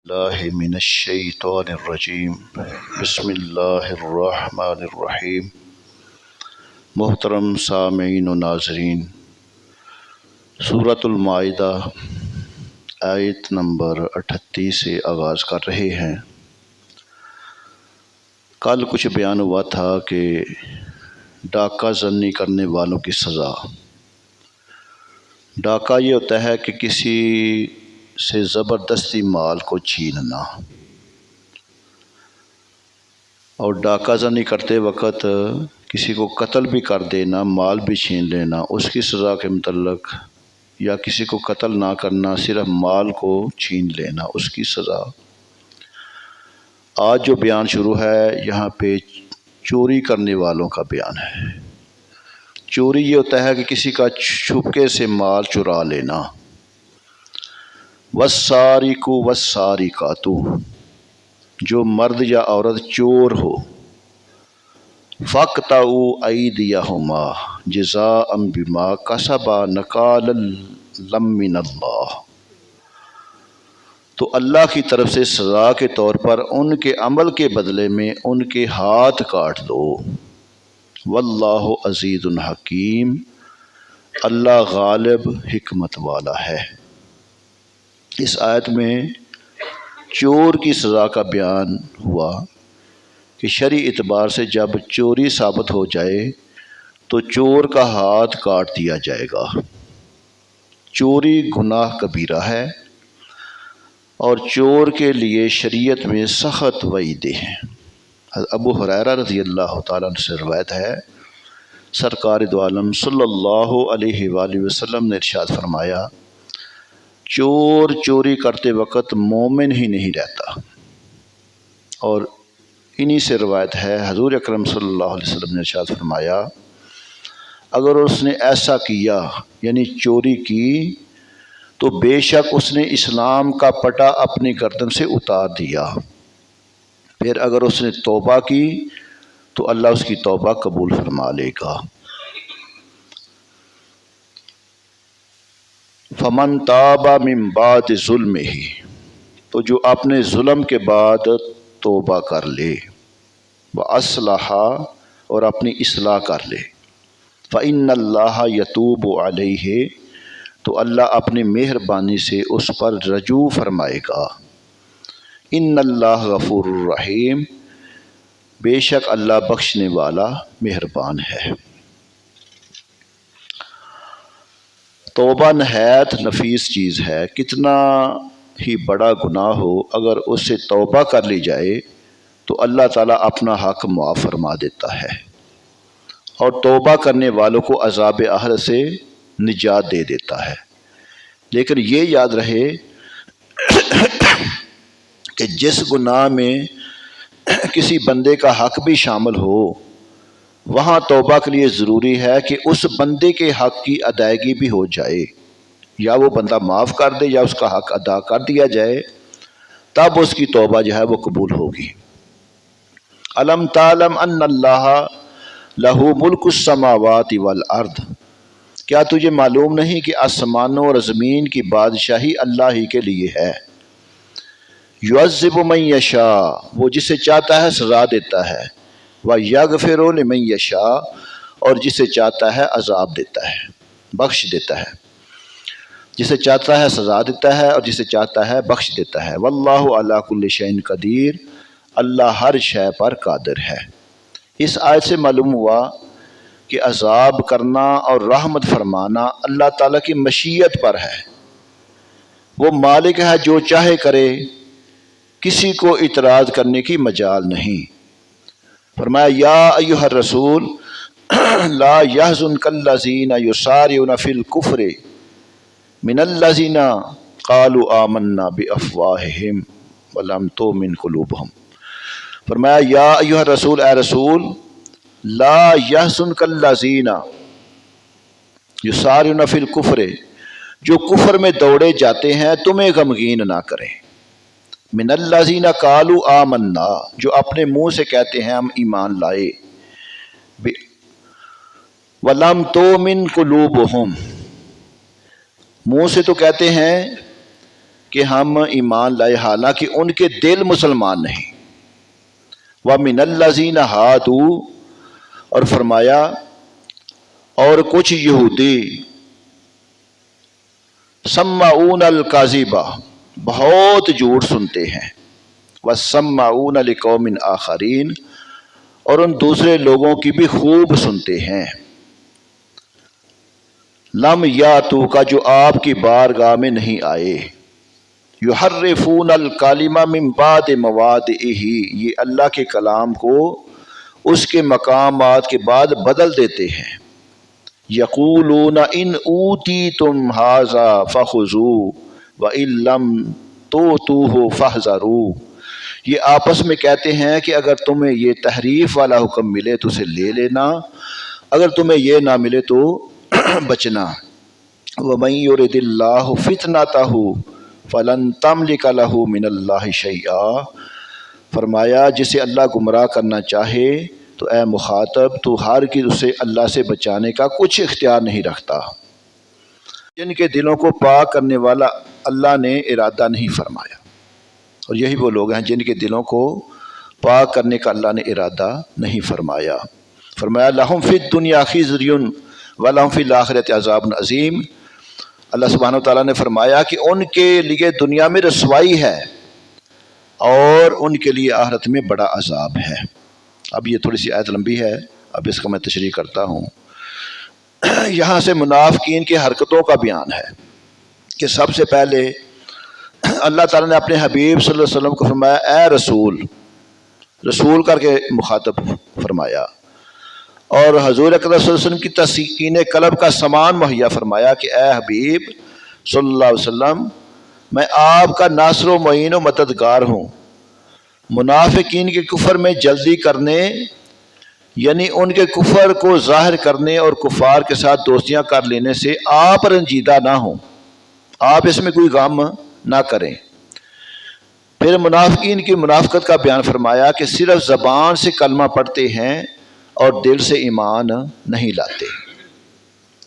اللہ من الشیطان الرجیم بسم اللہ الرحمن الرحیم۔ محترم سامعین و ناظرین، سورۃ المائدہ آیت نمبر 38 سے آغاز کر رہے ہیں۔ کل کچھ بیان ہوا تھا کہ ڈاکہ زنی کرنے والوں کی سزا۔ ڈاکہ یہ ہوتا ہے کہ کسی سے زبردستی مال کو چھیننا، اور ڈاکہ زنی کرتے وقت کسی کو قتل بھی کر دینا، مال بھی چھین لینا۔ اس کی سزا کے متعلق، یا کسی کو قتل نہ کرنا، صرف مال کو چھین لینا، اس کی سزا۔ آج جو بیان شروع ہے یہاں پہ چوری کرنے والوں کا بیان ہے۔ چوری یہ ہوتا ہے کہ کسی کا چھپکے سے مال چرا لینا۔ والسارق والسارقات، جو مرد یا عورت چور ہو، فاقطعوا ایدیہما جزاء بما کسبا نکالا من اللہ، تو اللہ کی طرف سے سزا کے طور پر ان کے عمل کے بدلے میں ان کے ہاتھ کاٹ دو۔ واللہ عزیز حکیم، اللہ غالب حکمت والا ہے۔ اس آیت میں چور کی سزا کا بیان ہوا کہ شرعی اعتبار سے جب چوری ثابت ہو جائے تو چور کا ہاتھ کاٹ دیا جائے گا۔ چوری گناہ کبیرہ ہے اور چور کے لیے شریعت میں سخت وعیدیں ہیں۔ ابو ہریرہ رضی اللہ تعالیٰ عنہ سے روایت ہے، سرکار دو عالم صلی اللہ علیہ وآلہ وسلم نے ارشاد فرمایا، چور چوری کرتے وقت مومن ہی نہیں رہتا۔ اور انہی سے روایت ہے، حضور اکرم صلی اللہ علیہ وسلم نے ارشاد فرمایا، اگر اس نے ایسا کیا یعنی چوری کی تو بے شک اس نے اسلام کا پٹا اپنی گردن سے اتار دیا۔ پھر اگر اس نے توبہ کی تو اللہ اس کی توبہ قبول فرما لے گا۔ فمن تاب من بعد ظلمہ، تو جو اپنے ظلم کے بعد توبہ کر لے، واصلح، اور اپنی اصلاح کر لے، فإن اللہ یتوب علیہ، تو اللہ اپنی مہربانی سے اس پر رجوع فرمائے گا۔ ان اللہ غفور الرحیم، بے شک اللہ بخشنے والا مہربان ہے۔ توبہ نہایت نفیس چیز ہے۔ کتنا ہی بڑا گناہ ہو، اگر اس سے توبہ کر لی جائے تو اللہ تعالیٰ اپنا حق معاف فرما دیتا ہے، اور توبہ کرنے والوں کو عذاب آخرت سے نجات دے دیتا ہے۔ لیکن یہ یاد رہے کہ جس گناہ میں کسی بندے کا حق بھی شامل ہو، وہاں توبہ کے لیے ضروری ہے کہ اس بندے کے حق کی ادائیگی بھی ہو جائے، یا وہ بندہ معاف کر دے یا اس کا حق ادا کر دیا جائے، تب اس کی توبہ جو ہے وہ قبول ہوگی۔ الم تعلم ان اللہ لہ ملک السماوات والارض، کیا تجھے معلوم نہیں کہ آسمانوں اور زمین کی بادشاہی اللہ ہی کے لیے ہے۔ یعذب من یشاء، وہ جسے چاہتا ہے سزا دیتا ہے، وَيَغْفِرُ لِمَن یشاء، اور جسے چاہتا ہے عذاب دیتا ہے، بخش دیتا ہے۔ جسے چاہتا ہے سزا دیتا ہے اور جسے چاہتا ہے بخش دیتا ہے۔ واللہ علی کل شیء قدیر، اللہ ہر شے پر قادر ہے۔ اس آیت سے معلوم ہوا کہ عذاب کرنا اور رحمت فرمانا اللہ تعالیٰ کی مشیت پر ہے۔ وہ مالک ہے، جو چاہے کرے، کسی کو اعتراض کرنے کی مجال نہیں۔ فرمایا، یا ایھا الرسول لا یحزنک الذین یسارعون فی الکفر من الذین قالوا آمنا بافواہہم ولم تؤمن قلوبہم۔ فرمایا، یا ایھا الرسول، اے رسول، لا یحزنک الذین یسارعون فی الکفر، جو کفر میں دوڑے جاتے ہیں تمہیں غمگین نہ کریں۔ من الذین قالوا آمنا، جو اپنے منہ سے کہتے ہیں ہم ایمان لائے، وَلَمْ تُؤْمِنْ قُلُوبُهُمْ، منہ سے تو کہتے ہیں کہ ہم ایمان لائے حالانکہ ان کے دل مسلمان نہیں۔ وَمِنَ الَّذِينَ هَادُوا، اور فرمایا اور کچھ یہودی سمعون الکاذب، بہت جھوٹ سنتے ہیں، وَسَمَّعُونَ لِقَوْمٍ آخَرِينَ، اور ان دوسرے لوگوں کی بھی خوب سنتے ہیں، لم یاتوک، جو آپ کی بارگاہ میں نہیں آئے، یحرفون الکلم من بعد مواضعہ، یہ اللہ کے کلام کو اس کے مقامات کے بعد بدل دیتے ہیں، یقولون ان اوتیتم ھذا فخذوہ وان لم تؤتوہ فاحذروا، یہ آپس میں کہتے ہیں کہ اگر تمہیں یہ تحریف والا حکم ملے تو اسے لے لینا، اگر تمہیں یہ نہ ملے تو بچنا۔ وَمَن يُرِدِ اللَّهُ فِتْنَتَهُ فَلَن تَمْلِكَ لَهُ مِنَ اللَّهِ شَيْئًا، فرمایا جسے اللہ گمراہ کرنا چاہے تو اے مخاطب تو ہرگز اسے اللہ سے بچانے کا کچھ اختیار نہیں رکھتا۔ جن کے دلوں کو پاک کرنے والا اللہ نے ارادہ نہیں فرمایا، اور یہی وہ لوگ ہیں جن کے دلوں کو پاک کرنے کا اللہ نے ارادہ نہیں فرمایا۔ فرمایا لَهُمْ فِي الدُّنْيَا خِزْيٌ وَلَهُمْ فِي الْآخِرَةِ عَذَابٌ عَظِيمٌ، اللہ سبحانہ وتعالیٰ نے فرمایا کہ ان کے لیے دنیا میں رسوائی ہے اور ان کے لیے آخرت میں بڑا عذاب ہے۔ اب یہ تھوڑی سی آیت لمبی ہے، اب اس کا میں تشریح کرتا ہوں۔ یہاں سے منافقین کی حرکتوں کا بیان ہے کہ سب سے پہلے اللہ تعالیٰ نے اپنے حبیب صلی اللہ علیہ وسلم کو فرمایا اے رسول، رسول کر کے مخاطب فرمایا، اور حضور اکرم صلی اللہ علیہ وسلم کی تسکین قلب کا سامان مہیا فرمایا کہ اے حبیب صلی اللہ علیہ وسلم، میں آپ کا ناصر و معین و مددگار ہوں۔ منافقین کے کفر میں جلدی کرنے، یعنی ان کے کفر کو ظاہر کرنے اور کفار کے ساتھ دوستیاں کر لینے سے آپ رنجیدہ نہ ہوں، آپ اس میں کوئی غم نہ کریں۔ پھر منافقین کی منافقت کا بیان فرمایا کہ صرف زبان سے کلمہ پڑھتے ہیں اور دل سے ایمان نہیں لاتے،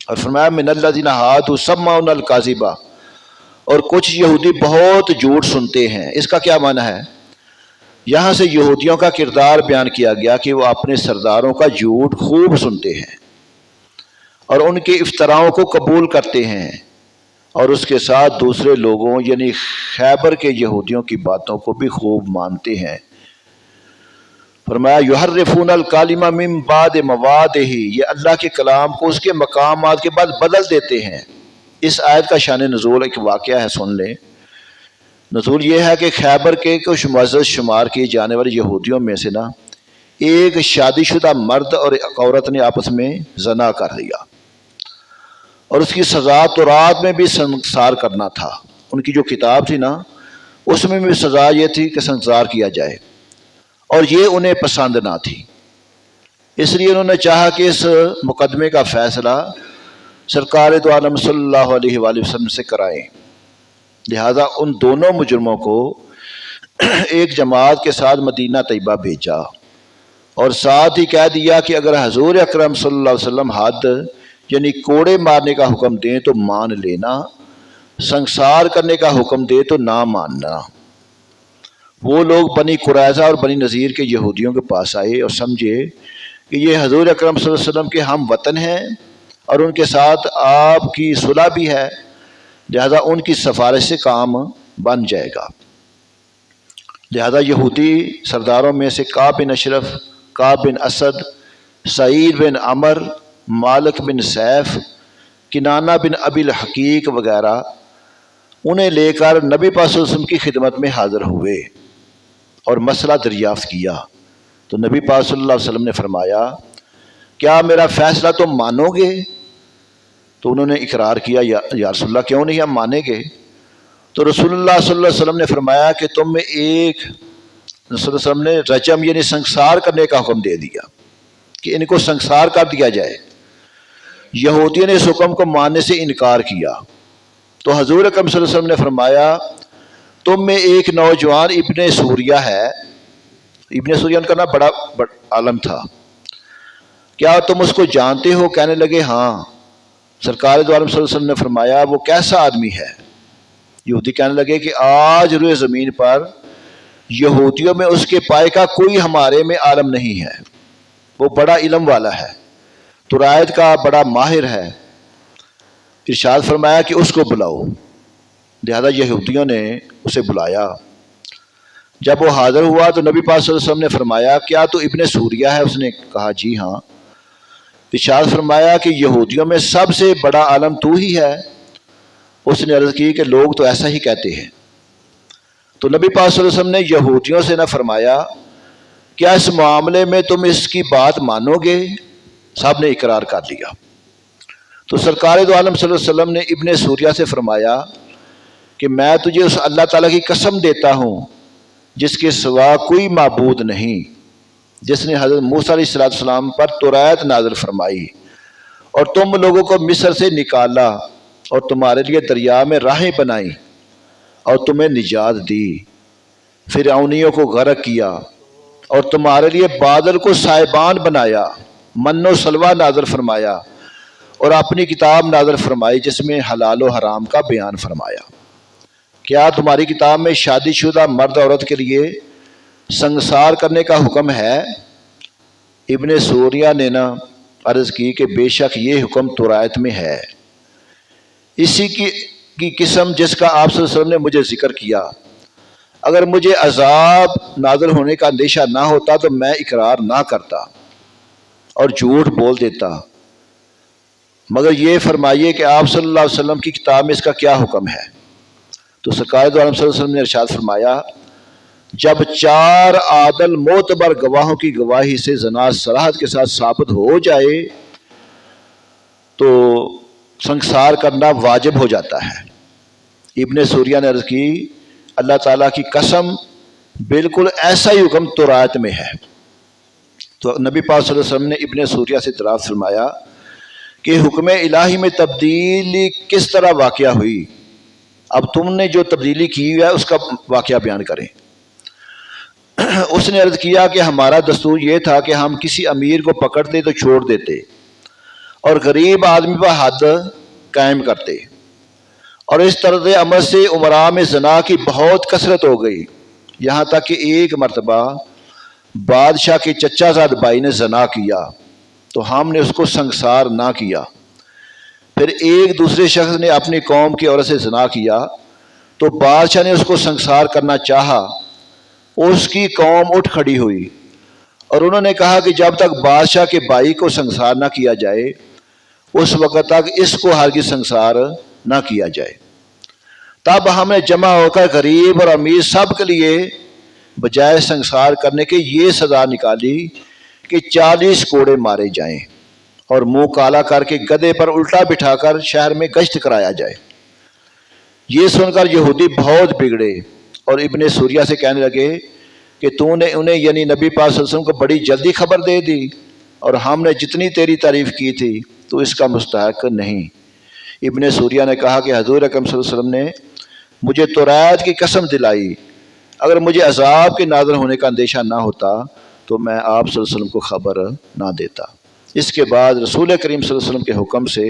اور فرمایا من الذین ھادوا سمعون الکاذب، اور کچھ یہودی بہت جھوٹ سنتے ہیں۔ اس کا کیا معنی ہے؟ یہاں سے یہودیوں کا کردار بیان کیا گیا کہ وہ اپنے سرداروں کا جھوٹ خوب سنتے ہیں اور ان کے افتراؤں کو قبول کرتے ہیں، اور اس کے ساتھ دوسرے لوگوں یعنی خیبر کے یہودیوں کی باتوں کو بھی خوب مانتے ہیں۔ فرمایا یحرفون الکلم من بعد مواضعہ، یہ اللہ کے کلام کو اس کے مقامات کے بعد بدل دیتے ہیں۔ اس آیت کا شان نزول ایک واقعہ ہے، سن لیں۔ نزول یہ ہے کہ خیبر کے کچھ معزز شمار کیے جانے والے یہودیوں میں سے ایک شادی شدہ مرد اور ایک عورت نے آپس میں زنا کر لیا، اور اس کی سزا تورات میں بھی سنسار کرنا تھا۔ ان کی جو کتاب تھی اس میں بھی سزا یہ تھی کہ سنسار کیا جائے، اور یہ انہیں پسند نہ تھی، اس لیے انہوں نے چاہا کہ اس مقدمے کا فیصلہ سرکار دو عالم صلی اللہ علیہ وآلہ وسلم سے کرائیں۔ لہذا ان دونوں مجرموں کو ایک جماعت کے ساتھ مدینہ طیبہ بھیجا، اور ساتھ ہی کہہ دیا کہ اگر حضور اکرم صلی اللہ علیہ وسلم حد یعنی کوڑے مارنے کا حکم دیں تو مان لینا، سنسار کرنے کا حکم دے تو نہ ماننا۔ وہ لوگ بنی قریظہ اور بنی نذیر کے یہودیوں کے پاس آئے اور سمجھے کہ یہ حضور اکرم صلی اللہ علیہ وسلم کے ہم وطن ہیں اور ان کے ساتھ آپ کی صلح بھی ہے، لہذا ان کی سفارش سے کام بن جائے گا۔ لہذا یہودی سرداروں میں سے کعب بن اشرف، کعب بن اسد، سعید بن عمر، مالک بن سیف، کنانہ بن ابی الحقیق وغیرہ انہیں لے کر نبی پاک صلی اللہ علیہ وسلم کی خدمت میں حاضر ہوئے اور مسئلہ دریافت کیا۔ تو نبی پاک صلی اللہ علیہ وسلم نے فرمایا کیا میرا فیصلہ تم مانو گے؟ تو انہوں نے اقرار کیا یا رسول اللہ کیوں نہیں، ہم مانیں گے۔ تو رسول اللہ صلی اللہ علیہ وسلم نے فرمایا کہ تم میں ایک، رسول اللہ صلی اللہ علیہ وسلم نے رجم یعنی سنسار کرنے کا حکم دے دیا کہ ان کو سنسار کر دیا جائے۔ یہودیوں نے اس حکم کو ماننے سے انکار کیا، تو حضور اکرم صلی اللہ علیہ وسلم نے فرمایا تم میں ایک نوجوان ابن سوریہ ہے، ابن سوریہ کا نام بڑا عالم تھا، کیا تم اس کو جانتے ہو؟ کہنے لگے ہاں۔ سرکار دو عالم صلی اللہ علیہ وسلم نے فرمایا وہ کیسا آدمی ہے؟ یہودی کہنے لگے کہ آج روئے زمین پر یہودیوں میں اس کے پائے کا کوئی ہمارے میں عالم نہیں ہے، وہ بڑا علم والا ہے، تورات کا بڑا ماہر ہے۔ ارشاد فرمایا کہ اس کو بلاؤ۔ لہذا یہودیوں نے اسے بلایا۔ جب وہ حاضر ہوا تو نبی پاک صلی اللہ علیہ وسلم نے فرمایا کیا تو ابن سوریہ ہے؟ اس نے کہا جی ہاں۔ ارشاد فرمایا کہ یہودیوں میں سب سے بڑا عالم تو ہی ہے۔ اس نے عرض کی کہ لوگ تو ایسا ہی کہتے ہیں۔ تو نبی پاک صلی اللہ علیہ وسلم نے یہودیوں سے نہ فرمایا کیا اس معاملے میں تم اس کی بات مانو گے؟ سب نے اقرار کر لیا۔ تو سرکار دو عالم صلی اللہ علیہ وسلم نے ابن سوریہ سے فرمایا کہ میں تجھے اس اللہ تعالیٰ کی قسم دیتا ہوں جس کے سوا کوئی معبود نہیں، جس نے حضرت موسیٰ علیہ السلام پر تورات نازل فرمائی اور تم لوگوں کو مصر سے نکالا اور تمہارے لیے دریا میں راہیں بنائیں اور تمہیں نجات دی، فرعونیوں کو غرق کیا اور تمہارے لیے بادل کو سائبان بنایا، من و سلوہ نازل فرمایا اور اپنی کتاب نازل فرمائی جس میں حلال و حرام کا بیان فرمایا۔ کیا تمہاری کتاب میں شادی شدہ مرد عورت کے لیے سنگسار کرنے کا حکم ہے؟ ابن سوریہ نے نہ عرض کی کہ بے شک یہ حکم تورات میں ہے، اسی کی قسم جس کا آپ صلی اللہ علیہ وسلم نے مجھے ذکر کیا، اگر مجھے عذاب نازل ہونے کا اندیشہ نہ ہوتا تو میں اقرار نہ کرتا اور جھوٹ بول دیتا، مگر یہ فرمائیے کہ آپ صلی اللہ علیہ وسلم کی کتاب میں اس کا کیا حکم ہے؟ تو سرکار دو عالم صلی اللہ علیہ وسلم نے ارشاد فرمایا جب 4 عادل معتبر گواہوں کی گواہی سے زنا صراحت کے ساتھ ثابت ہو جائے تو سنگسار کرنا واجب ہو جاتا ہے۔ ابن سوریہ نے عرض کی اللہ تعالیٰ کی قسم بالکل ایسا ہی حکم تورات میں ہے۔ تو نبی پاک صلی اللہ علیہ وسلم نے ابن سوریہ سے دریافت فرمایا کہ حکم الہی میں تبدیلی کس طرح واقعہ ہوئی؟ اب تم نے جو تبدیلی کی ہے اس کا واقعہ بیان کریں۔ اس نے عرض کیا کہ ہمارا دستور یہ تھا کہ ہم کسی امیر کو پکڑتے تو چھوڑ دیتے اور غریب آدمی پر حد قائم کرتے، اور اس طرز عمل سے امراء میں زنا کی بہت کثرت ہو گئی، یہاں تک کہ ایک مرتبہ بادشاہ کے چچا زاد بھائی نے زنا کیا تو ہم نے اس کو سنگسار نہ کیا۔ پھر ایک دوسرے شخص نے اپنی قوم کی عورت سے زنا کیا تو بادشاہ نے اس کو سنگسار کرنا چاہا، اس کی قوم اٹھ کھڑی ہوئی اور انہوں نے کہا کہ جب تک بادشاہ کے بھائی کو سنگسار نہ کیا جائے اس وقت تک اس کو ہرگز سنگسار نہ کیا جائے۔ تب ہم نے جمع ہو کر غریب اور امیر سب کے لیے بجائے سنگسار کرنے کے یہ سزا نکالی کہ 40 کوڑے مارے جائیں اور منہ کالا کر کے گدھے پر الٹا بٹھا کر شہر میں گشت کرایا جائے۔ یہ سن کر یہودی بہت بگڑے اور ابن سوریہ سے کہنے لگے کہ تو نے انہیں یعنی نبی پاک صلی اللہ علیہ وسلم کو بڑی جلدی خبر دے دی اور ہم نے جتنی تیری تعریف کی تھی تو اس کا مستحق نہیں۔ ابن سوریہ نے کہا کہ حضور اکرم صلی اللہ علیہ وسلم نے مجھے تورات کی قسم دلائی، اگر مجھے عذاب کے نازل ہونے کا اندیشہ نہ ہوتا تو میں آپ صلی اللہ علیہ وسلم کو خبر نہ دیتا۔ اس کے بعد رسول کریم صلی اللہ علیہ وسلم کے حکم سے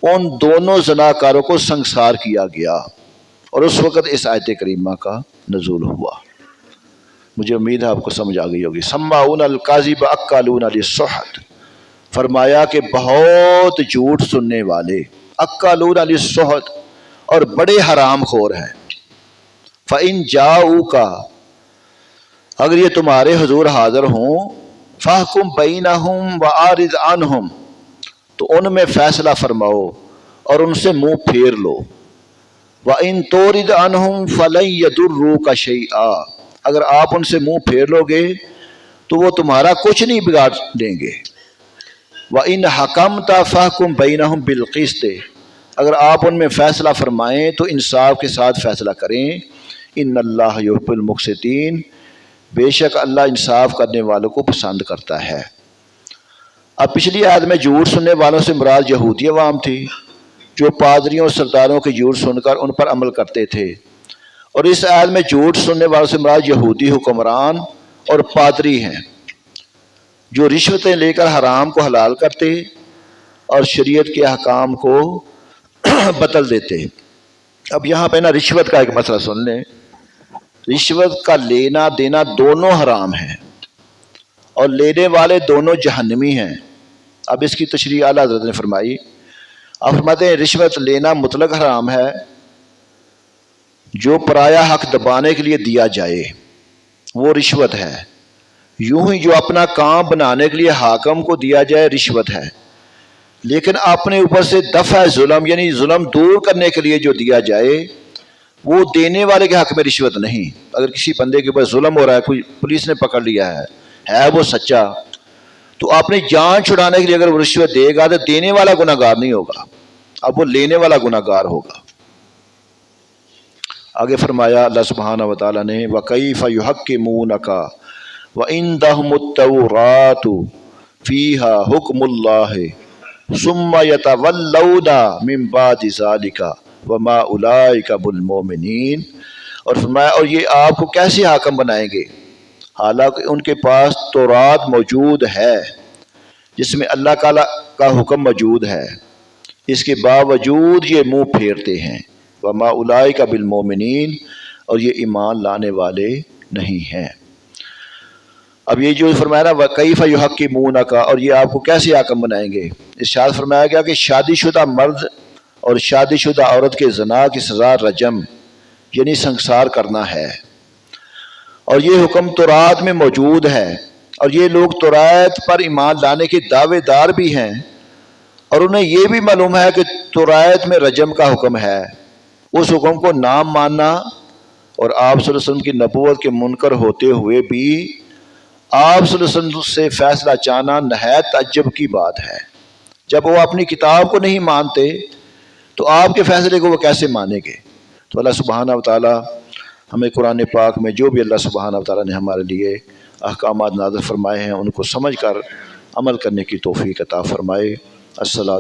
ان دونوں زناکاروں کو سنگسار کیا گیا اور اس وقت اس آیت کریمہ کا نزول ہوا۔ مجھے امید ہے آپ کو سمجھ آ گئی ہوگی۔ سماعون الکاذب اکالون للسحت، فرمایا کہ بہت جھوٹ سننے والے، اکالون للسحت، اور بڑے حرام خور ہیں۔ فَإِن جَاءُوكَ، اگر یہ تمہارے حضور حاضر ہوں، فَاحْكُم بَيْنَهُمْ وَأَعْرِضْ عَنْهُمْ، تو ان میں فیصلہ فرماؤ اور ان سے منہ پھیر لو۔ وَإِن تُعْرِضْ عَنْهُمْ فَلَن يَضُرُّوكَ شَيْئًا، اگر آپ ان سے منہ پھیر لو گے تو وہ تمہارا کچھ نہیں بگاڑ دیں گے۔ وَإِنْ حَكَمْتَ فَاحْكُم بَيْنَهُمْ بِالْقِسْطِ، اگر آپ ان میں فیصلہ فرمائیں تو انصاف کے ساتھ فیصلہ کریں۔ ان اللہ یحب المقسطین، بے شک اللہ انصاف کرنے والوں کو پسند کرتا ہے۔ اب پچھلی آیت میں جھوٹ سننے والوں سے مراد یہودی عوام تھی جو پادریوں اور سرداروں کے جھوٹ سن کر ان پر عمل کرتے تھے، اور اس آیت میں جھوٹ سننے والوں سے مراد یہودی حکمران اور پادری ہیں جو رشوتیں لے کر حرام کو حلال کرتے اور شریعت کے احکام کو بدل دیتے۔ اب یہاں پہ نا رشوت کا ایک مسئلہ سن لیں. رشوت کا لینا دینا دونوں حرام ہیں اور لینے والے دونوں جہنمی ہیں. اب اس کی تشریح اعلیٰ حضرت نے فرمائی. آپ فرماتے ہیں رشوت لینا مطلق حرام ہے جو پرایا حق دبانے کے لیے دیا جائے وہ رشوت ہے. یوں ہی جو اپنا کام بنانے کے لیے حاکم کو دیا جائے رشوت ہے. لیکن اپنے اوپر سے دفع ظلم یعنی ظلم دور کرنے کے لیے جو دیا جائے وہ دینے والے کے حق میں رشوت نہیں. اگر کسی بندے کے اوپر ظلم ہو رہا ہے, کوئی پولیس نے پکڑ لیا ہے وہ سچا, تو اپنی جان چھڑانے کے لیے اگر وہ رشوت دے گا تو دینے والا گناہ گار نہیں ہوگا, اب وہ لینے والا گناہ گار ہوگا. آگے فرمایا اللہ سبحانہ و تعالیٰ نے وَكَيْفَ يُحَكِّمُونَكَ وَعِنْدَهُمُ التَّوْرَاةُ فِيهَا حُكْمُ اللَّهِ ثُمَّ يَتَوَلَّوْنَ مِن بَعْدِ ذَلِكَ وَمَا أُولَٰئِكَ بِالْمُؤْمِنِينَ. اور فرمایا اور یہ آپ کو کیسے حاکم بنائیں گے حالانکہ ان کے پاس تورات موجود ہے جس میں اللہ تعالیٰ کا حکم موجود ہے, اس کے باوجود یہ منہ پھیرتے ہیں. وَمَا أُولَٰئِكَ بِالْمُؤْمِنِينَ, اور یہ ایمان لانے والے نہیں ہیں. اب یہ جو فرمایا نا وَكَيْفَ يُحَكِّمُونَكَ, اور یہ آپ کو کیسے حاکم بنائیں گے, ارشاد فرمایا گیا کہ شادی شدہ مرد اور شادی شدہ عورت کے زنا کی سزا رجم یعنی سنگسار کرنا ہے. اور یہ حکم تورات میں موجود ہے اور یہ لوگ تورات پر ایمان لانے کے دعوے دار بھی ہیں اور انہیں یہ بھی معلوم ہے کہ تورات میں رجم کا حکم ہے. اس حکم کو نہ ماننا اور آپ صلی اللہ علیہ وسلم کی نبوت کے منکر ہوتے ہوئے بھی آپ صلی اللہ علیہ وسلم سے فیصلہ چاہنا نہایت تعجب کی بات ہے. جب وہ اپنی کتاب کو نہیں مانتے تو آپ کے فیصلے کو وہ کیسے مانیں گے. تو اللہ سبحانہ و تعالیٰ ہمیں قرآن پاک میں جو بھی اللہ سبحانہ و تعالیٰ نے ہمارے لیے احکامات نازل فرمائے ہیں ان کو سمجھ کر عمل کرنے کی توفیق عطا فرمائے. الصلاۃ